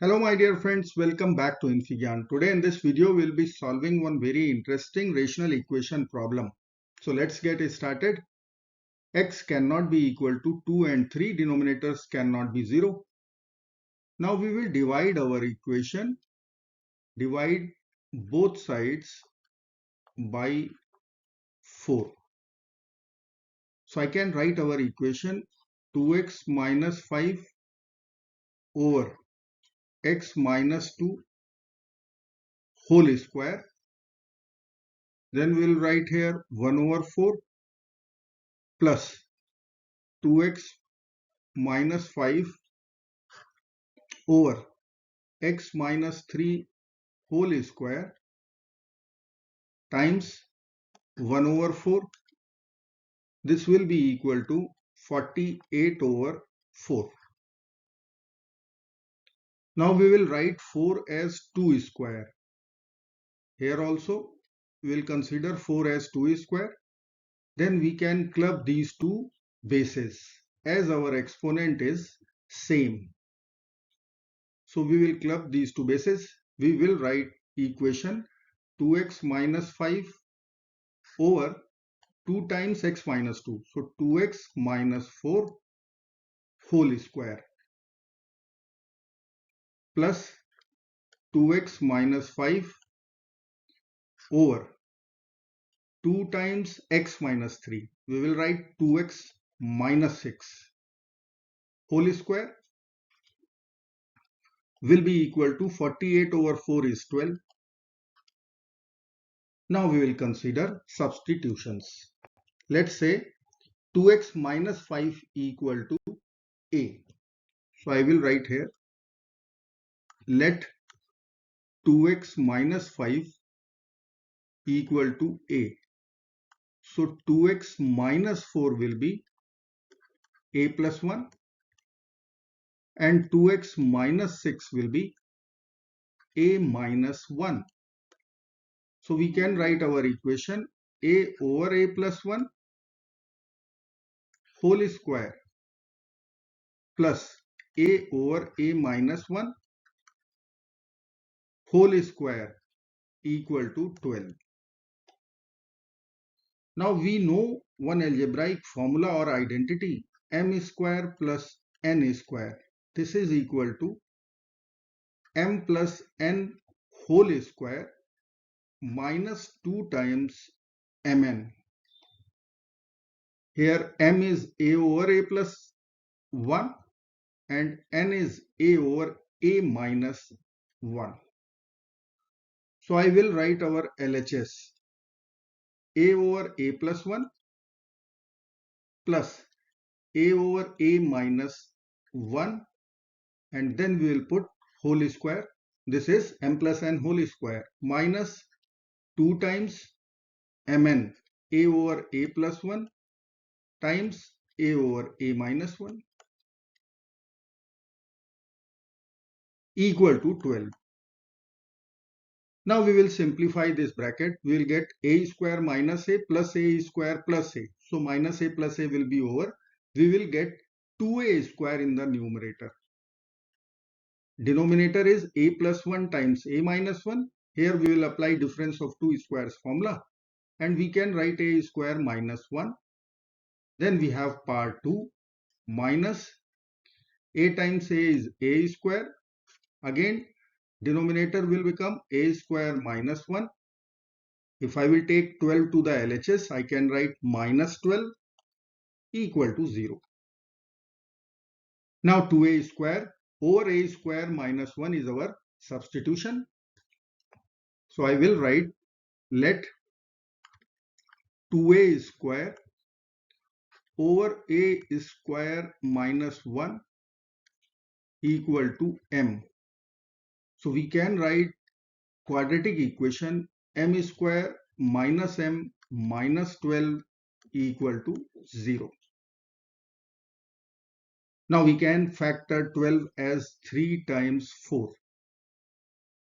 Hello my dear friends, welcome back to InfyGyan. Today in this video we'll be solving one very interesting rational equation problem. So let's get started. X cannot be equal to 2 and 3, denominators cannot be 0. Now we will divide our equation, divide both sides by 4. So I can write our equation 2x minus 5 over x minus 2 whole square. Then we'll write here 1 over 4 plus 2x minus 5 over x minus 3 whole square times 1 over 4. This will be equal to 48 over 4. Now we will write 4 as 2 square. Here also we will consider 4 as 2 square. Then we can club these two bases as our exponent is same. So we will club these two bases. We will write equation 2x minus 5 over 2 times x minus 2. So 2x minus 4 whole square plus 2x minus 5 over 2 times x minus 3. We will write 2x minus 6 whole square will be equal to 48 over 4 is 12. Now we will consider substitutions. Let's say 2x minus 5 equal to a. So I will write here, let 2x minus 5 equal to a. So 2x minus 4 will be a plus 1 and 2x minus 6 will be a minus 1. So we can write our equation a over a plus 1 whole square plus a over a minus 1 whole square equal to 12. Now we know one algebraic formula or identity, m square plus n square. This is equal to m plus n whole square minus 2 times mn. Here m is a over a plus 1 and n is a over a minus 1. So I will write our LHS a over a plus 1 plus a over a minus 1 and then we will put whole square. This is m plus n whole square minus 2 times mn a over a plus 1 times a over a minus 1 equal to 12. Now we will simplify this bracket. We will get a square minus a plus a square plus a. So minus a plus a will be over. We will get 2a square in the numerator. Denominator is a plus 1 times a minus 1. Here we will apply difference of two squares formula and we can write a square minus 1. Then we have part 2 minus a times a is a square. Again denominator will become a square minus 1. If I will take 12 to the LHS, I can write minus 12 equal to 0. Now 2a square over a square minus 1 is our substitution. So I will write let 2a square over a square minus 1 equal to m. So we can write quadratic equation m square minus m minus 12 equal to 0. Now we can factor 12 as 3 times 4.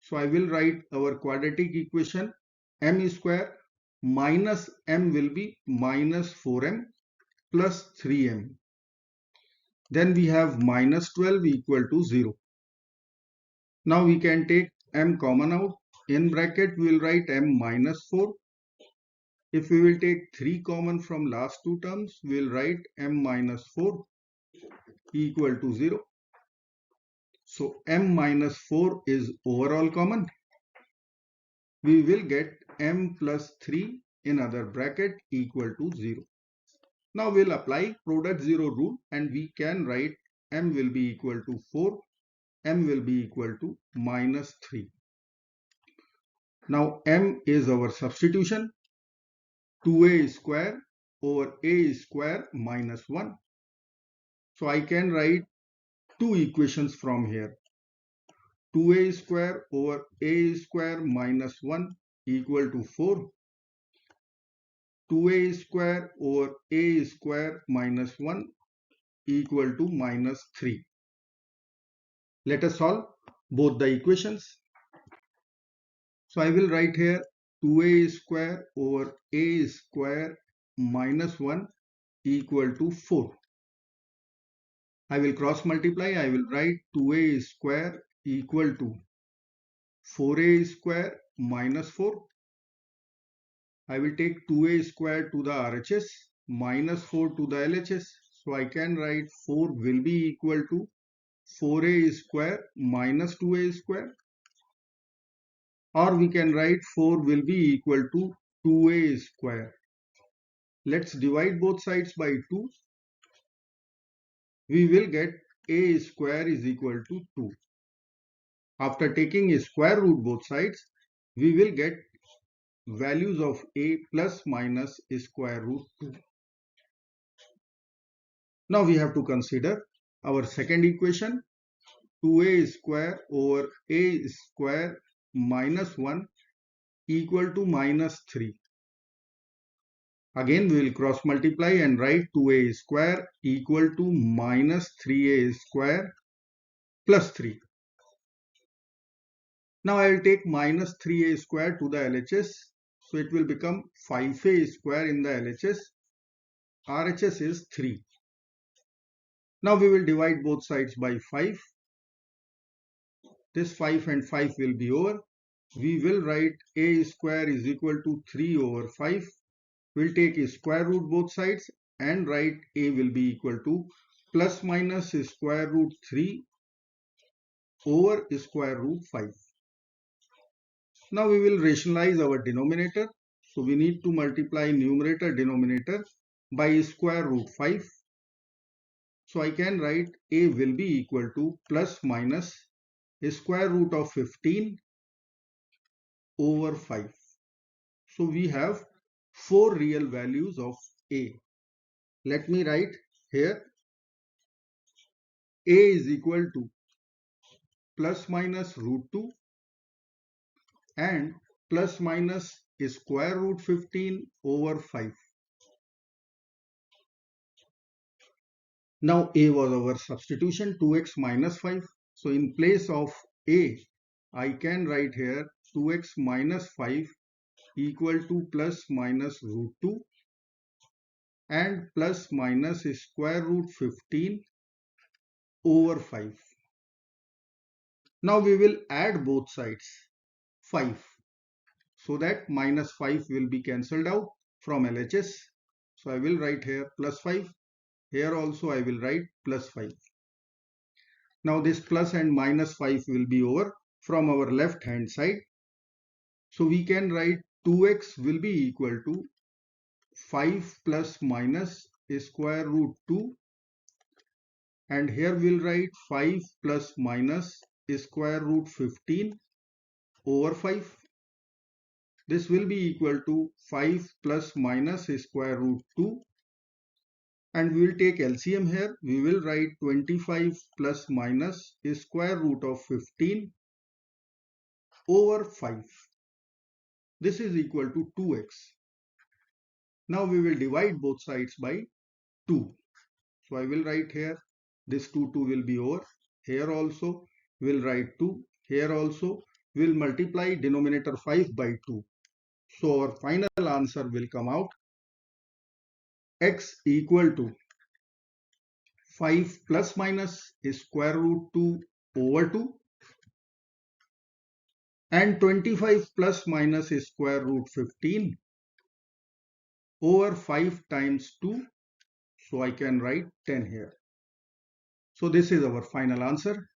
So I will write our quadratic equation m square minus m will be minus 4m plus 3m. Then we have minus 12 equal to 0. Now we can take m common out. In bracket we will write m minus 4. If we will take 3 common from last two terms, we will write m minus 4 equal to 0. So m minus 4 is overall common. We will get m plus 3 in other bracket equal to 0. Now we'll apply product 0 rule and we can write m will be equal to 4, m will be equal to minus 3. Now m is our substitution. 2a square over a square minus 1. So I can write two equations from here. 2a square over a square minus 1 equal to 4. 2a square over a square minus 1 equal to minus 3. Let us solve both the equations. So I will write here 2a square over a square minus 1 equal to 4. I will cross multiply. I will write 2a square equal to 4a square minus 4. I will take 2a square to the RHS minus 4 to the LHS. So I can write 4 will be equal to 4a square minus 2a square. Or we can write 4 will be equal to 2a square. Let's divide both sides by 2. We will get a square is equal to 2. After taking a square root both sides, we will get values of a plus minus square root 2. Now we have to consider our second equation, 2a square over a square minus 1 equal to minus 3. Again we will cross multiply and write 2a square equal to minus 3a square plus 3. Now I will take minus 3a square to the LHS. So it will become 5a square in the LHS. RHS is 3. Now we will divide both sides by 5. This 5 and 5 will be over. We will write a square is equal to 3 over 5. We'll take a square root both sides and write a will be equal to plus minus square root 3 over square root 5. Now we will rationalize our denominator. So we need to multiply numerator denominator by square root 5. So I can write a will be equal to plus minus square root of 15 over 5. So we have 4 real values of a. Let me write here a is equal to plus minus root 2 and plus minus square root 15 over 5. Now a was our substitution, 2x minus 5. So in place of a, I can write here 2x minus 5 equal to plus minus root 2 and plus minus square root 15 over 5. Now we will add both sides 5 so that minus 5 will be cancelled out from LHS. So I will write here plus 5. Here also I will write plus 5. Now this plus and minus 5 will be over from our left hand side. So we can write 2x will be equal to 5 plus minus square root 2, and here we'll write 5 plus minus square root 15 over 5. This will be equal to 5 plus minus square root 2, and we will take LCM here. We will write 25 plus minus square root of 15 over 5. This is equal to 2x. Now we will divide both sides by 2. So I will write here this 2 will be over. Here also we will write 2. Here also we will multiply denominator 5 by 2. So our final answer will come out x equal to 5 plus minus square root 2 over 2 And 25 plus minus is square root 15 over 5 times 2. So I can write 10 here. So this is our final answer.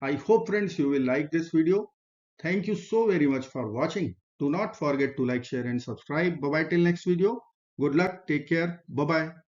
I hope friends you will like this video. Thank you so very much for watching. Do not forget to like, share and subscribe. Bye bye till next video. Good luck. Take care. Bye bye.